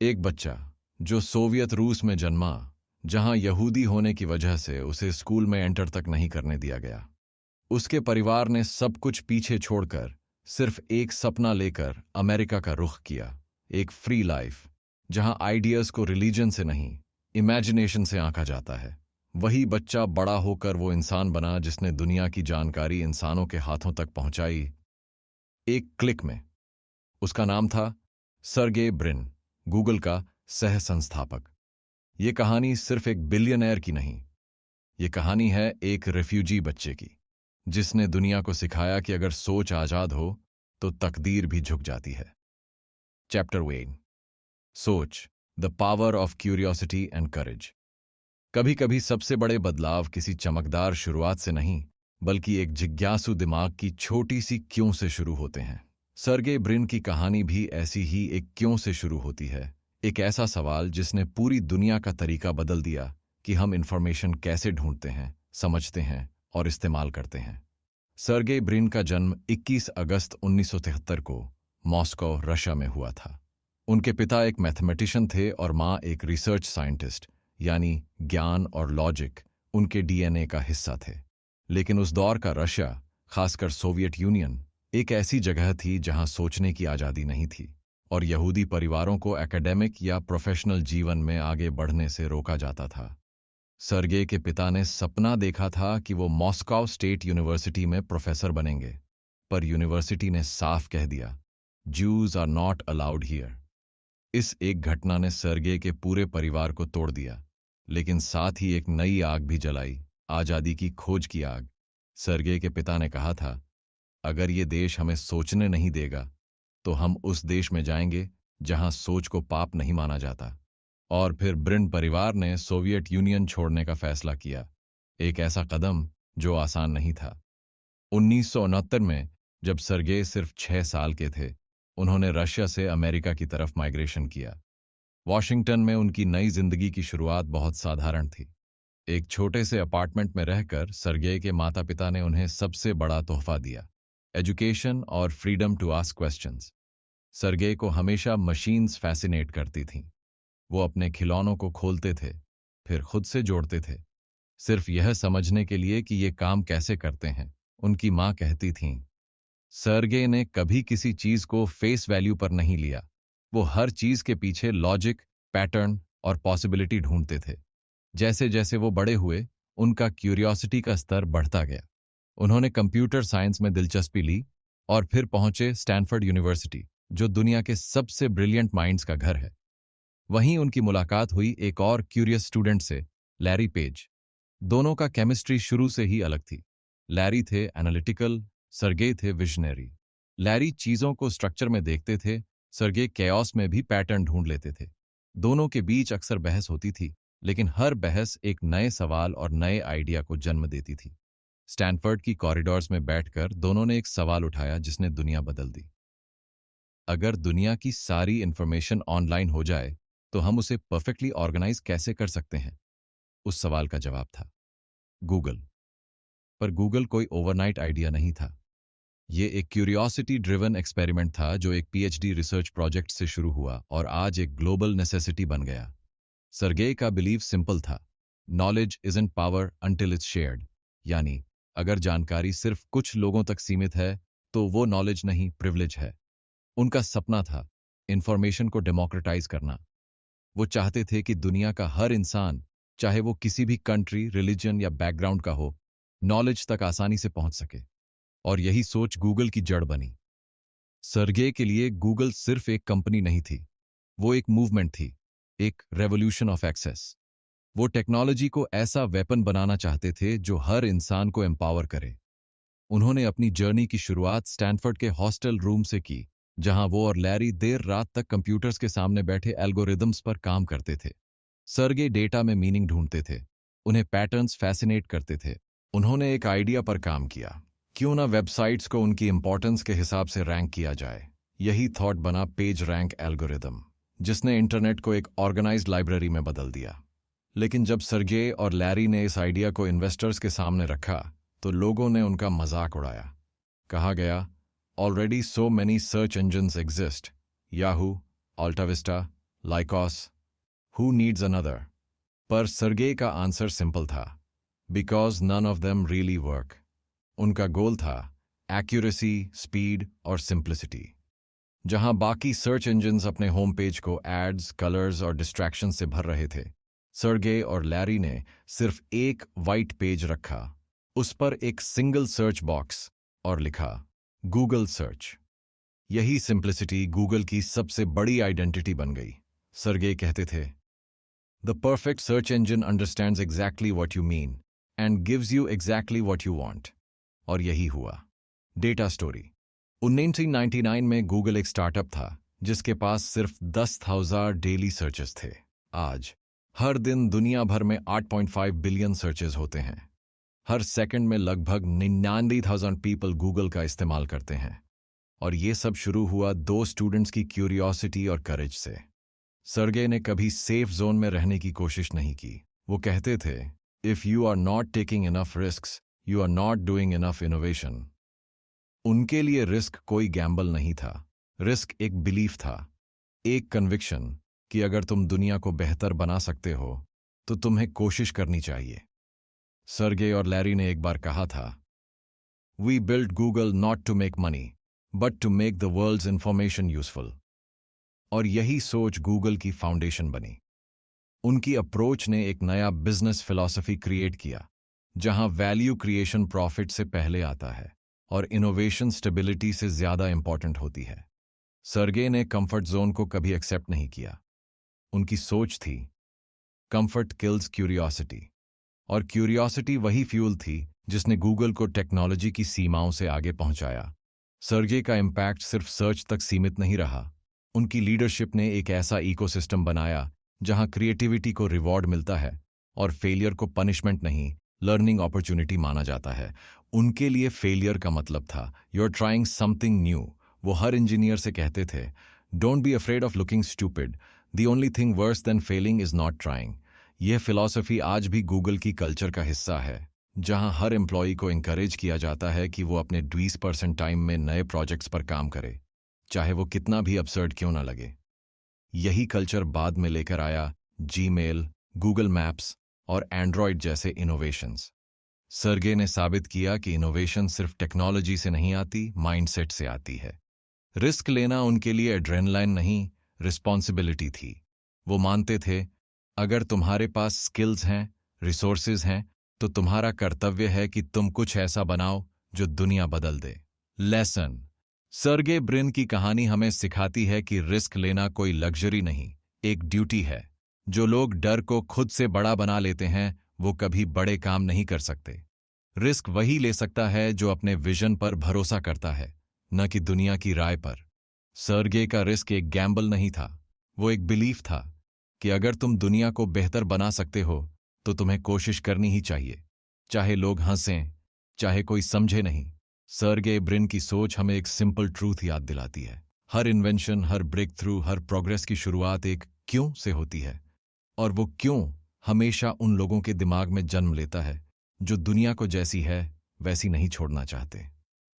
एक बच्चा जो सोवियत रूस में जन्मा, जहां यहूदी होने की वजह से उसे स्कूल में एंटर तक नहीं करने दिया गया। उसके परिवार ने सब कुछ पीछे छोड़कर सिर्फ एक सपना लेकर अमेरिका का रुख किया, एक फ्री लाइफ जहां आइडियाज को रिलीजन से नहीं, इमेजिनेशन से आंका जाता है। वही बच्चा बड़ा होकर वो इंसान बना जिसने दुनिया की जानकारी इंसानों के हाथों तक पहुंचाई, एक क्लिक में। उसका नाम था सर्गे ब्रिन, गूगल का सह संस्थापक। ये कहानी सिर्फ एक बिलियनर की नहीं, ये कहानी है एक रेफ्यूजी बच्चे की, जिसने दुनिया को सिखाया कि अगर सोच आजाद हो तो तकदीर भी झुक जाती है। चैप्टर 1, सोच, the power of curiosity and courage. कभी कभी सबसे बड़े बदलाव किसी चमकदार शुरुआत से नहीं, बल्कि एक जिज्ञासु दिमाग की छोटी सी क्यों से शुरू होते हैं। सर्गे ब्रिन की कहानी भी ऐसी ही एक क्यों से शुरू होती है, एक ऐसा सवाल जिसने पूरी दुनिया का तरीका बदल दिया कि हम इंफॉर्मेशन कैसे ढूंढते हैं, समझते हैं और इस्तेमाल करते हैं। सर्गे ब्रिन का जन्म 21 अगस्त 1973 को मॉस्को, रशिया में हुआ था। उनके पिता एक मैथमेटिशियन थे और माँ एक रिसर्च साइंटिस्ट, यानी ज्ञान और लॉजिक उनके डीएनए का हिस्सा थे। लेकिन उस दौर का रशिया, खासकर सोवियत यूनियन, एक ऐसी जगह थी जहां सोचने की आज़ादी नहीं थी और यहूदी परिवारों को एकेडमिक या प्रोफेशनल जीवन में आगे बढ़ने से रोका जाता था। सर्गे के पिता ने सपना देखा था कि वो मॉस्को स्टेट यूनिवर्सिटी में प्रोफेसर बनेंगे, पर यूनिवर्सिटी ने साफ कह दिया, Jews are not allowed here. इस एक घटना ने सर्गे के पूरे परिवार को तोड़ दिया, लेकिन साथ ही एक नई आग भी जलाई, आज़ादी की खोज की आग। सर्गे के पिता ने कहा था, अगर ये देश हमें सोचने नहीं देगा तो हम उस देश में जाएंगे जहां सोच को पाप नहीं माना जाता। और फिर ब्रिन परिवार ने सोवियत यूनियन छोड़ने का फैसला किया, एक ऐसा कदम जो आसान नहीं था। 1969 में जब सर्गे सिर्फ 6 साल के थे, उन्होंने रशिया से अमेरिका की तरफ माइग्रेशन किया। वॉशिंगटन में उनकी नई जिंदगी की शुरुआत बहुत साधारण थी। एक छोटे से अपार्टमेंट में रहकर सर्गे के माता पिता ने उन्हें सबसे बड़ा तोहफा दिया, एजुकेशन और फ्रीडम टू आस्क क्वेश्चंस। सर्गे को हमेशा मशीन्स फैसिनेट करती थीं। वो अपने खिलौनों को खोलते थे, फिर खुद से जोड़ते थे, सिर्फ यह समझने के लिए कि ये काम कैसे करते हैं। उनकी माँ कहती थीं, सर्गे ने कभी किसी चीज को फेस वैल्यू पर नहीं लिया। वो हर चीज के पीछे लॉजिक, पैटर्न और पॉसिबिलिटी ढूंढते थे। जैसे जैसे वो बड़े हुए, उनका क्यूरियोसिटी का स्तर बढ़ता गया। उन्होंने कंप्यूटर साइंस में दिलचस्पी ली और फिर पहुंचे स्टैनफोर्ड यूनिवर्सिटी, जो दुनिया के सबसे ब्रिलियंट माइंड्स का घर है। वहीं उनकी मुलाकात हुई एक और क्यूरियस स्टूडेंट से, लैरी पेज। दोनों का केमिस्ट्री शुरू से ही अलग थी। लैरी थे एनालिटिकल, सर्गे थे विजनरी। लैरी चीजों को स्ट्रक्चर में देखते थे, सर्गे कैओस में भी पैटर्न ढूंढ लेते थे। दोनों के बीच अक्सर बहस होती थी, लेकिन हर बहस एक नए सवाल और नए आइडिया को जन्म देती थी। स्टैनफोर्ड की कॉरिडोर्स में बैठकर दोनों ने एक सवाल उठाया जिसने दुनिया बदल दी। अगर दुनिया की सारी इंफॉर्मेशन ऑनलाइन हो जाए तो हम उसे परफेक्टली ऑर्गेनाइज कैसे कर सकते हैं? उस सवाल का जवाब था गूगल। पर गूगल कोई ओवरनाइट आइडिया नहीं था। ये एक क्यूरियोसिटी ड्रिवन एक्सपेरिमेंट था जो एक पीएचडी रिसर्च प्रोजेक्ट से शुरू हुआ और आज एक ग्लोबल नेसेसिटी बन गया। सर्गे का बिलीव सिंपल था, knowledge isn't power until it's shared. यानी अगर जानकारी सिर्फ कुछ लोगों तक सीमित है तो वो नॉलेज नहीं, प्रिविलेज है। उनका सपना था इंफॉर्मेशन को डेमोक्रेटाइज करना। वो चाहते थे कि दुनिया का हर इंसान, चाहे वो किसी भी कंट्री, रिलीजन या बैकग्राउंड का हो, नॉलेज तक आसानी से पहुंच सके। और यही सोच गूगल की जड़ बनी। सर्गे के लिए गूगल सिर्फ एक कंपनी नहीं थी, वो एक मूवमेंट थी, एक रेवोल्यूशन ऑफ एक्सेस। वो टेक्नोलॉजी को ऐसा वेपन बनाना चाहते थे जो हर इंसान को एम्पावर करे। उन्होंने अपनी जर्नी की शुरुआत स्टैनफोर्ड के हॉस्टल रूम से की, जहां वो और लैरी देर रात तक कंप्यूटर्स के सामने बैठे एल्गोरिदम्स पर काम करते थे। सर्गे डेटा में मीनिंग ढूंढते थे, उन्हें पैटर्न्स फैसिनेट करते थे। उन्होंने एक आइडिया पर काम किया, क्यों ना वेबसाइट्स को उनकी इंपॉर्टेंस के हिसाब से रैंक किया जाए। यही थॉट बना पेज रैंक एल्गोरिदम, जिसने इंटरनेट को एक ऑर्गेनाइज्ड लाइब्रेरी में बदल दिया। लेकिन जब सर्गे और लैरी ने इस आइडिया को इन्वेस्टर्स के सामने रखा तो लोगों ने उनका मजाक उड़ाया। कहा गया, already so many search engines exist, Yahoo, AltaVista, Lycos, who needs another? पर सर्गे का आंसर सिंपल था, because none of them really work. उनका गोल था एक्यूरेसी, स्पीड और सिंप्लिसिटी। जहां बाकी सर्च इंजिन्स अपने होम पेज को एड्स, कलर्स और डिस्ट्रैक्शन से भर रहे थे, सर्गे और लैरी ने सिर्फ एक वाइट पेज रखा, उस पर एक सिंगल सर्च बॉक्स और लिखा गूगल सर्च। यही सिंप्लिसिटी गूगल की सबसे बड़ी आइडेंटिटी बन गई। सर्गे कहते थे, the perfect search engine understands exactly what you mean and gives you exactly what you want. और यही हुआ। Data story. 1999 में गूगल एक स्टार्टअप था जिसके पास सिर्फ 10,000 डेली सर्चेस थे। आज हर दिन दुनिया भर में 8.5 बिलियन सर्चेस होते हैं। हर सेकंड में लगभग 99,000 पीपल गूगल का इस्तेमाल करते हैं। और ये सब शुरू हुआ 2 स्टूडेंट्स की क्यूरियोसिटी और करेज से। सर्गे ने कभी सेफ जोन में रहने की कोशिश नहीं की। वो कहते थे, if you are not taking enough risks, you are not doing enough innovation. उनके लिए रिस्क कोई गैम्बल नहीं था, रिस्क एक बिलीफ था, एक कन्विक्शन कि अगर तुम दुनिया को बेहतर बना सकते हो तो तुम्हें कोशिश करनी चाहिए। सर्गे और लैरी ने एक बार कहा था, we build Google not to make money but to make the world's information useful. और यही सोच गूगल की फाउंडेशन बनी। उनकी अप्रोच ने एक नया बिजनेस फिलॉसफी क्रिएट किया, जहां वैल्यू क्रिएशन प्रॉफिट से पहले आता है और इनोवेशन स्टेबिलिटी से ज्यादा इंपॉर्टेंट होती है। सर्गे ने कंफर्ट जोन को कभी एक्सेप्ट नहीं किया। उनकी सोच थी, कंफर्ट किल्स क्यूरियोसिटी। और क्यूरियोसिटी वही फ्यूल थी जिसने गूगल को टेक्नोलॉजी की सीमाओं से आगे पहुंचाया। सर्गे का इम्पैक्ट सिर्फ सर्च तक सीमित नहीं रहा। उनकी लीडरशिप ने एक ऐसा इकोसिस्टम बनाया जहां क्रिएटिविटी को रिवॉर्ड मिलता है और फेलियर को पनिशमेंट नहीं, लर्निंग अपॉर्चुनिटी माना जाता है। उनके लिए फेलियर का मतलब था you are trying something new. वो हर इंजीनियर से कहते थे, don't be afraid of looking stupid, the only thing worse than failing is not trying. यह फिलॉसफी आज भी गूगल की कल्चर का हिस्सा है, जहां हर एम्प्लॉय को इंकरेज किया जाता है कि वो अपने 20% टाइम में नए प्रोजेक्ट्स पर काम करे, चाहे वो कितना भी absurd क्यों ना लगे। यही कल्चर बाद में लेकर आया जीमेल, गूगल मैप्स और एंड्रॉयड जैसे इनोवेशंस। सर्गे ने साबित किया कि इनोवेशन सिर्फ टेक्नोलॉजी से नहीं आती, माइंडसेट से आती है। रिस्क लेना उनके लिए एड्रेनलाइन नहीं, रिस्पॉन्सिबिलिटी थी। वो मानते थे, अगर तुम्हारे पास स्किल्स हैं, रिसोर्सेज हैं, तो तुम्हारा कर्तव्य है कि तुम कुछ ऐसा बनाओ जो दुनिया बदल दे। लेसन। सर्गे ब्रिन की कहानी हमें सिखाती है कि रिस्क लेना कोई लग्जरी नहीं, एक ड्यूटी है। जो लोग डर को खुद से बड़ा बना लेते हैं, वो कभी बड़े काम नहीं कर सकते। रिस्क वही ले सकता है जो अपने विजन पर भरोसा करता है, न कि दुनिया की राय पर। सर्गे का रिस्क एक गैम्बल नहीं था, वो एक बिलीफ था कि अगर तुम दुनिया को बेहतर बना सकते हो तो तुम्हें कोशिश करनी ही चाहिए, चाहे लोग हंसें, चाहे कोई समझे नहीं। सर्गे ब्रिन की सोच हमें एक सिंपल ट्रूथ याद दिलाती है, हर इन्वेंशन, हर ब्रेक थ्रू, हर प्रोग्रेस की शुरुआत एक क्यों से होती है। और वो क्यों हमेशा उन लोगों के दिमाग में जन्म लेता है जो दुनिया को जैसी है वैसी नहीं छोड़ना चाहते।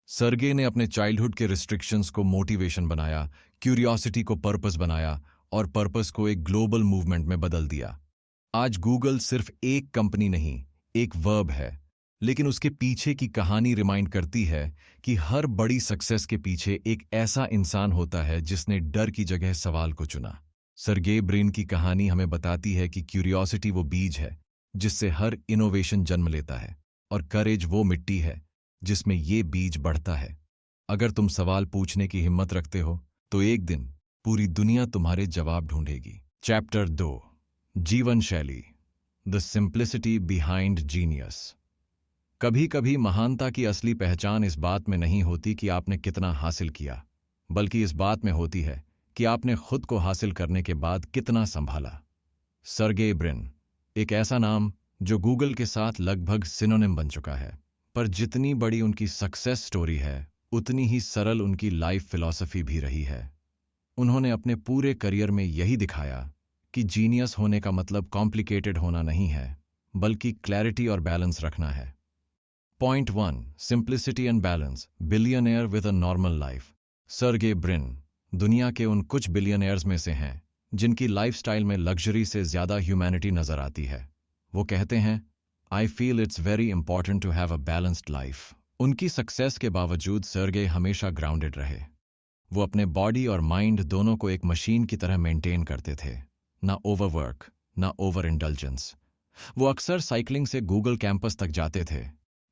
सर्गे ने अपने चाइल्डहुड के रिस्ट्रिक्शंस को मोटिवेशन बनाया, क्यूरियोसिटी को पर्पस बनाया और पर्पस को एक ग्लोबल मूवमेंट में बदल दिया। आज गूगल सिर्फ एक कंपनी नहीं, एक वर्ब है, लेकिन उसके पीछे की कहानी रिमाइंड करती है कि हर बड़ी सक्सेस के पीछे एक ऐसा इंसान होता है जिसने डर की जगह सवाल को चुना। सर्गे ब्रिन की कहानी हमें बताती है कि क्यूरियोसिटी वो बीज है जिससे हर इनोवेशन जन्म लेता है, और करेज वो मिट्टी है जिसमें ये बीज बढ़ता है। अगर तुम सवाल पूछने की हिम्मत रखते हो तो एक दिन पूरी दुनिया तुम्हारे जवाब ढूंढेगी। चैप्टर 2, जीवन शैली, द सिंप्लिसिटी बिहाइंड जीनियस। कभी कभी महानता की असली पहचान इस बात में नहीं होती कि आपने कितना हासिल किया, बल्कि इस बात में होती है कि आपने खुद को हासिल करने के बाद कितना संभाला। सर्गे ब्रिन, एक ऐसा नाम जो गूगल के साथ लगभग सिनोनिम बन चुका है, पर जितनी बड़ी उनकी सक्सेस स्टोरी है उतनी ही सरल उनकी लाइफ फिलॉसफी भी रही है। उन्होंने अपने पूरे करियर में यही दिखाया कि जीनियस होने का मतलब कॉम्प्लिकेटेड होना नहीं है, बल्कि क्लैरिटी और बैलेंस रखना है। Point 1, simplicity and balance, billionaire with a normal life. Sergey Brin दुनिया के उन कुछ बिलियनियर्स में से हैं जिनकी लाइफस्टाइल में लग्जरी से ज्यादा ह्यूमैनिटी नजर आती है। वो कहते हैं, I feel it's very important to have a balanced life. उनकी सक्सेस के बावजूद सर्गे हमेशा ग्राउंडेड रहे। वो अपने बॉडी और माइंड दोनों को एक मशीन की तरह मेंटेन करते थे, ना ओवरवर्क ना ओवर इंडल्जेंस। वो अक्सर साइकिलिंग से गूगल कैंपस तक जाते थे,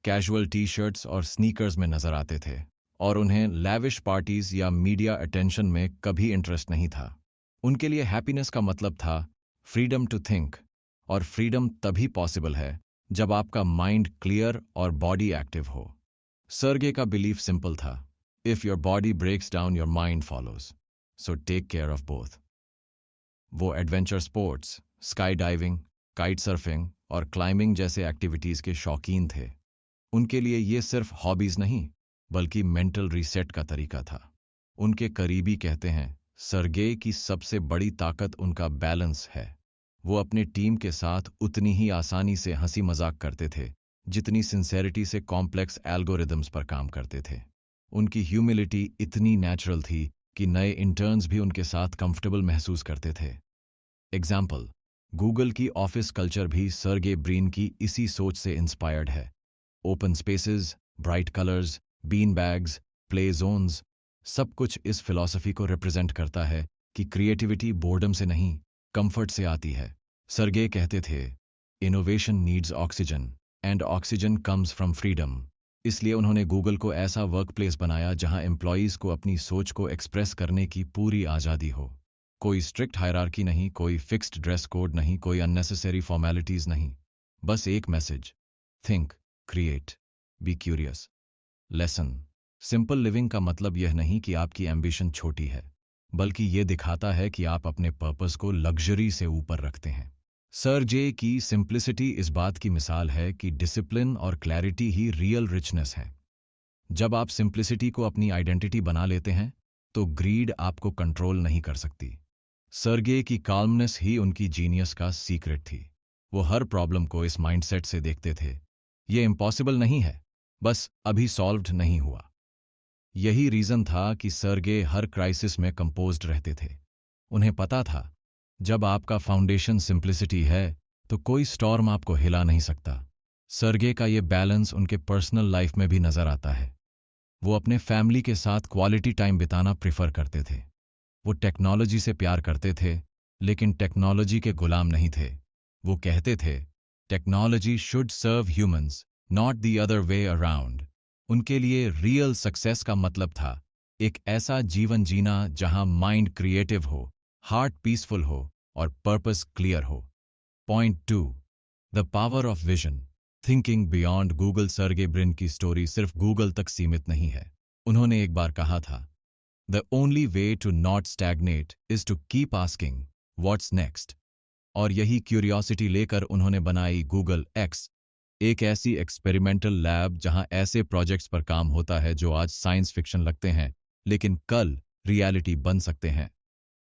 कैजुअल टी शर्ट्स और स्नीकर्स में नजर आते थे, और उन्हें लैविश पार्टीज या मीडिया अटेंशन में कभी इंटरेस्ट नहीं था। उनके लिए हैप्पीनेस का मतलब था फ्रीडम टू थिंक, और फ्रीडम तभी पॉसिबल है जब आपका माइंड क्लियर और बॉडी एक्टिव हो। सर्गे का बिलीफ सिंपल था, if your body breaks down your mind follows, so take care of both. वो adventure sports, sky diving, kite surfing और क्लाइंबिंग जैसे एक्टिविटीज के शौकीन थे। उनके लिए ये सिर्फ हॉबीज नहीं बल्कि मेंटल रीसेट का तरीका था। उनके करीबी कहते हैं, सर्गे की सबसे बड़ी ताकत उनका बैलेंस है। वो अपने टीम के साथ उतनी ही आसानी से हंसी मजाक करते थे जितनी सिंसेरिटी से कॉम्प्लेक्स एल्गोरिदम्स पर काम करते थे। उनकी ह्यूमिलिटी इतनी नेचुरल थी कि नए इंटर्न्स भी उनके साथ कंफर्टेबल महसूस करते थे। एग्जाम्पल, गूगल की ऑफिस कल्चर भी सर्गे ब्रिन की इसी सोच से इंस्पायर्ड है। Open spaces, bright colours, bean bags, play zones, सब कुछ इस फिलॉसफी को रिप्रेजेंट करता है कि क्रिएटिविटी बोर्डम से नहीं, कंफर्ट से आती है। सर्गे कहते थे, innovation needs oxygen and oxygen comes from freedom. इसलिए उन्होंने गूगल को ऐसा वर्कप्लेस बनाया जहां एम्प्लॉयज को अपनी सोच को एक्सप्रेस करने की पूरी आज़ादी हो। कोई स्ट्रिक्ट हायरार्की नहीं, कोई फिक्स्ड ड्रेस कोड नहीं, कोई अननेसेसरी फॉर्मेलिटीज नहीं, बस एक message, think, create, be curious. Lesson, simple living का मतलब यह नहीं कि आपकी एम्बिशन छोटी है, बल्कि यह दिखाता है कि आप अपने पर्पस को लग्जरी से ऊपर रखते हैं। सर जे की सिंप्लिसिटी इस बात की मिसाल है कि डिसिप्लिन और क्लैरिटी ही रियल रिचनेस है। जब आप सिंप्लिसिटी को अपनी आइडेंटिटी बना लेते हैं तो ग्रीड आपको कंट्रोल नहीं कर सकती। सर्गे की काल्मनेस ही उनकी जीनियस का सीक्रेट थी। वो हर प्रॉब्लम को इस माइंडसेट से देखते थे, ये इम्पॉसिबल नहीं है, बस अभी सॉल्व्ड नहीं हुआ। यही रीजन था कि सर्गे हर क्राइसिस में कंपोज्ड रहते थे। उन्हें पता था, जब आपका फाउंडेशन सिंप्लिसिटी है तो कोई स्टॉर्म आपको हिला नहीं सकता। सर्गे का ये बैलेंस उनके पर्सनल लाइफ में भी नजर आता है। वो अपने फैमिली के साथ क्वालिटी टाइम बिताना प्रिफर करते थे। वो टेक्नोलॉजी से प्यार करते थे, लेकिन टेक्नोलॉजी के गुलाम नहीं थे। वो कहते थे, technology should serve humans, not the other way around. उनके लिए रियल सक्सेस का मतलब था एक ऐसा जीवन जीना जहां माइंड क्रिएटिव हो, हार्ट पीसफुल हो और पर्पस क्लियर हो। Point 2, the power of vision, thinking beyond Google. Sergei Brin की स्टोरी सिर्फ गूगल तक सीमित नहीं है। उन्होंने एक बार कहा था, The only way to not stagnate is to keep asking, what's next? और यही क्यूरियोसिटी लेकर उन्होंने बनाई गूगल एक्स, एक ऐसी एक्सपेरिमेंटल लैब जहां ऐसे प्रोजेक्ट्स पर काम होता है जो आज साइंस फिक्शन लगते हैं लेकिन कल रियलिटी बन सकते हैं।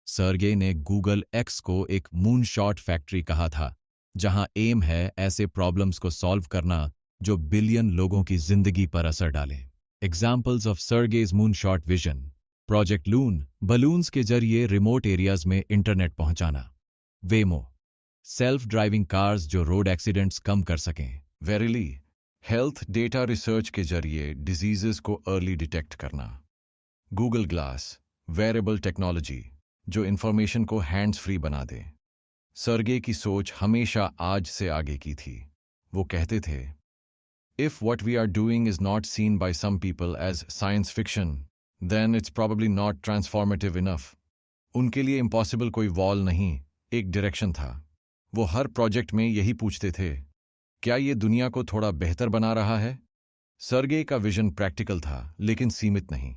सर्गे ने गूगल एक्स को एक मूनशॉट फैक्ट्री कहा था, जहां एम है ऐसे प्रॉब्लम्स को सॉल्व करना जो बिलियन लोगों की जिंदगी पर असर डालें। Examples of Sergey's moonshot vision: project Loon, balloons के जरिए रिमोट एरियाज में इंटरनेट पहुंचाना। वेमो, सेल्फ ड्राइविंग कार्स जो रोड एक्सीडेंट्स कम कर सकें। वेरिली, हेल्थ डेटा रिसर्च के जरिए डिजीजेस को अर्ली डिटेक्ट करना। गूगल ग्लास, वेरेबल टेक्नोलॉजी जो इंफॉर्मेशन को हैंड्स फ्री बना दे। सर्गे की सोच हमेशा आज से आगे की थी। वो कहते थे, if what we are doing is not seen by some people as science fiction, then it's probably not transformative enough. उनके लिए इम्पॉसिबल कोई वॉल नहीं, एक डायरेक्शन था। वो हर प्रोजेक्ट में यही पूछते थे, क्या ये दुनिया को थोड़ा बेहतर बना रहा है? सर्गे का विजन प्रैक्टिकल था लेकिन सीमित नहीं।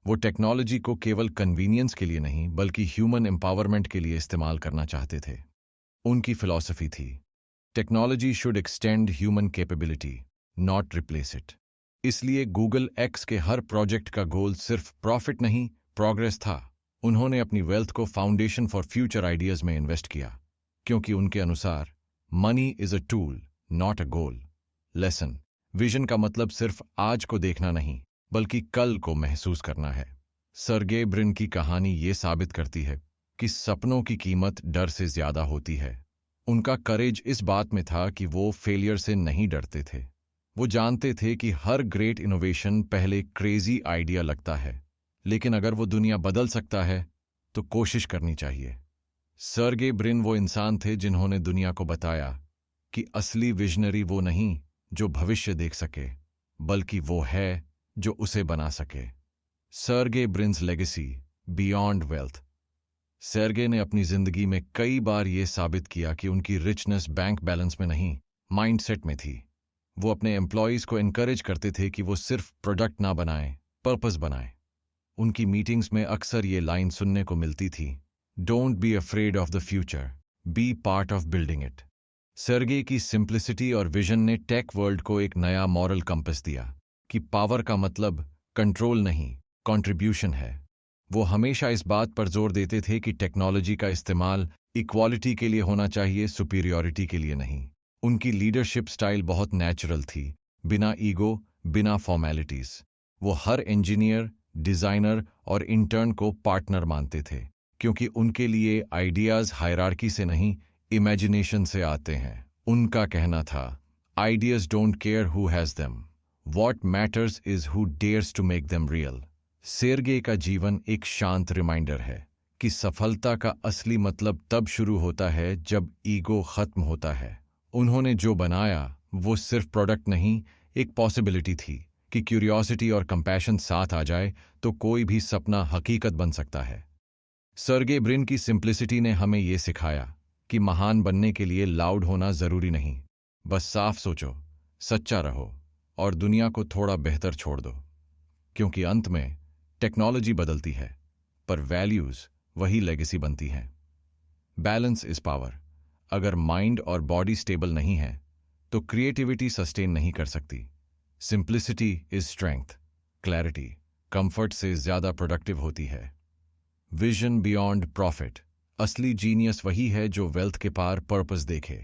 वो टेक्नोलॉजी को केवल कन्वीनियंस के लिए नहीं बल्कि ह्यूमन एम्पावरमेंट के लिए इस्तेमाल करना चाहते थे। उनकी फिलॉसफी थी, technology should extend human capability, not replace it. इसलिए गूगल एक्स के हर प्रोजेक्ट का गोल सिर्फ प्रॉफिट नहीं, प्रोग्रेस था। उन्होंने अपनी वेल्थ को फाउंडेशन फॉर फ्यूचर आइडियाज में इन्वेस्ट किया, क्योंकि उनके अनुसार money is a tool, not a goal. Lesson, vision का मतलब सिर्फ आज को देखना नहीं बल्कि कल को महसूस करना है। सर्गे ब्रिन की कहानी ये साबित करती है कि सपनों की कीमत डर से ज्यादा होती है। उनका करेज इस बात में था कि वो फेलियर से नहीं डरते थे। वो जानते थे कि हर ग्रेट इनोवेशन पहले क्रेजी आइडिया लगता है, लेकिन अगर वो दुनिया बदल सकता है तो कोशिश करनी चाहिए। सर्गे ब्रिन वो इंसान थे जिन्होंने दुनिया को बताया कि असली विजनरी वो नहीं जो भविष्य देख सके, बल्कि वो है जो उसे बना सके। सर्गे ब्रिन्स लेगेसी बियॉन्ड वेल्थ। सर्गे ने अपनी जिंदगी में कई बार ये साबित किया कि उनकी रिचनेस बैंक बैलेंस में नहीं, माइंडसेट में थी। वो अपने एम्प्लॉयज को एनकरेज करते थे कि वो सिर्फ प्रोडक्ट ना बनाएं, पर्पस बनाएं। उनकी मीटिंग्स में अक्सर ये लाइन सुनने को मिलती थी, don't be afraid of the future, be part of building it. Sergey की सिंप्लिसिटी और विजन ने टेक वर्ल्ड को एक नया मॉरल कंपस दिया कि पावर का मतलब कंट्रोल नहीं, कंट्रीब्यूशन है। वो हमेशा इस बात पर जोर देते थे कि टेक्नोलॉजी का इस्तेमाल इक्वालिटी के लिए होना चाहिए, सुपीरियॉरिटी के लिए नहीं। उनकी लीडरशिप स्टाइल बहुत नेचुरल थी, बिना ईगो, बिना फॉर्मेलिटीज। वो हर इंजीनियर, डिजाइनर और इंटर्न को पार्टनर मानते थे, क्योंकि उनके लिए आइडियाज हायरार्की से नहीं, इमेजिनेशन से आते हैं। उनका कहना था, ideas don't care who has them, what matters is who dares to make them real. Sergey का जीवन एक शांत रिमाइंडर है कि सफलता का असली मतलब तब शुरू होता है जब ईगो खत्म होता है। उन्होंने जो बनाया वो सिर्फ प्रोडक्ट नहीं, एक पॉसिबिलिटी थी कि क्यूरियोसिटी और कंपैशन साथ आ जाए तो कोई भी सपना हकीकत बन सकता है। सर्गे ब्रिन की सिंप्लिसिटी ने हमें ये सिखाया कि महान बनने के लिए लाउड होना जरूरी नहीं, बस साफ सोचो, सच्चा रहो और दुनिया को थोड़ा बेहतर छोड़ दो। क्योंकि अंत में टेक्नोलॉजी बदलती है, पर वैल्यूज वही लेगेसी बनती हैं। Balance is power. अगर माइंड और बॉडी स्टेबल नहीं है तो क्रिएटिविटी सस्टेन नहीं कर सकती। Simplicity is strength. Clarity comfort से ज्यादा प्रोडक्टिव होती है। Vision beyond profit. असली जीनियस वही है जो वेल्थ के पार पर्पस देखे।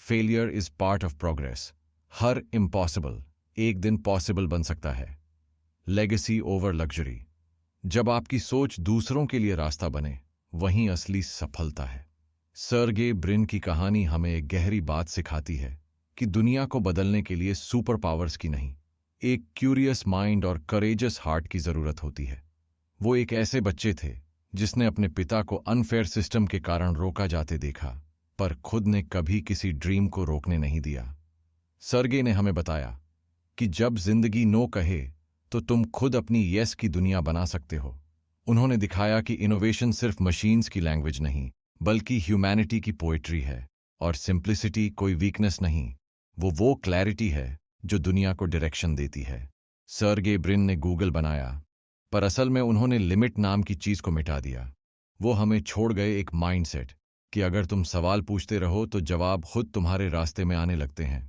Failure is part of progress. Her impossible एक दिन पॉसिबल बन सकता है। Legacy over luxury. जब आपकी सोच दूसरों के लिए रास्ता बने, वहीं असली सफलता है। सर्गे ब्रिन की कहानी हमें एक गहरी बात सिखाती है कि दुनिया को बदलने के लिए सुपर पावर्स की नहीं, एक क्यूरियस माइंड और करेजस हार्ट की जरूरत होती है। वो एक ऐसे बच्चे थे जिसने अपने पिता को अनफेयर सिस्टम के कारण रोका जाते देखा, पर खुद ने कभी किसी ड्रीम को रोकने नहीं दिया। सर्गे ने हमें बताया कि जब जिंदगी नो कहे तो तुम खुद अपनी यस की दुनिया बना सकते हो। उन्होंने दिखाया कि इनोवेशन सिर्फ मशीन्स की लैंग्वेज नहीं, बल्कि ह्यूमैनिटी की पोएट्री है, और सिंप्लिसिटी कोई वीकनेस नहीं, वो क्लैरिटी है जो दुनिया को डायरेक्शन देती है। सर्गे ब्रिन ने गूगल बनाया, पर असल में उन्होंने लिमिट नाम की चीज को मिटा दिया। वो हमें छोड़ गए एक माइंडसेट कि अगर तुम सवाल पूछते रहो तो जवाब खुद तुम्हारे रास्ते में आने लगते हैं।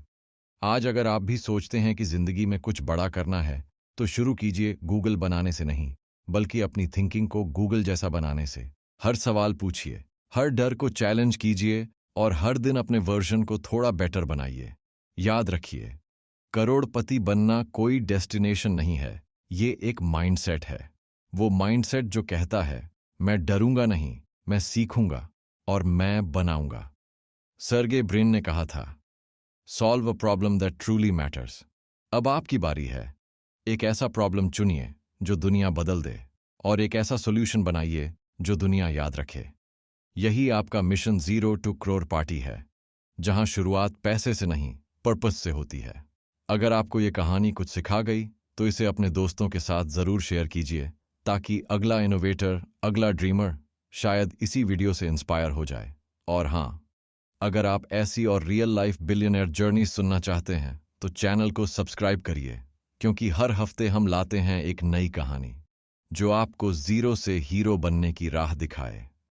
आज अगर आप भी सोचते हैं कि जिंदगी में कुछ बड़ा करना है तो शुरू कीजिए गूगल बनाने से नहीं, बल्कि अपनी थिंकिंग को गूगल जैसा बनाने से। हर सवाल पूछिए, हर डर को चैलेंज कीजिए और हर दिन अपने वर्जन को थोड़ा बेटर बनाइए। याद रखिए, करोड़पति बनना कोई डेस्टिनेशन नहीं है, ये एक माइंडसेट है। वो माइंडसेट जो कहता है मैं डरूंगा नहीं, मैं सीखूंगा और मैं बनाऊंगा। सर्गे ब्रिन ने कहा था, solve a problem that truly matters. अब आपकी बारी है। एक ऐसा प्रॉब्लम चुनिए जो दुनिया बदल दे, और एक ऐसा सॉल्यूशन बनाइए जो दुनिया याद रखे। यही आपका मिशन 0 to crore पार्टी है, जहां शुरुआत पैसे से नहीं, पर्पस से होती है। अगर आपको ये कहानी कुछ सिखा गई तो इसे अपने दोस्तों के साथ जरूर शेयर कीजिए, ताकि अगला इनोवेटर, अगला ड्रीमर शायद इसी वीडियो से इंस्पायर हो जाए। और हाँ, अगर आप ऐसी और रियल लाइफ बिलियनर जर्नी सुनना चाहते हैं तो चैनल को सब्सक्राइब करिए, क्योंकि हर हफ्ते हम लाते हैं एक नई कहानी जो आपको जीरो से हीरो बनने की राह दिखाए।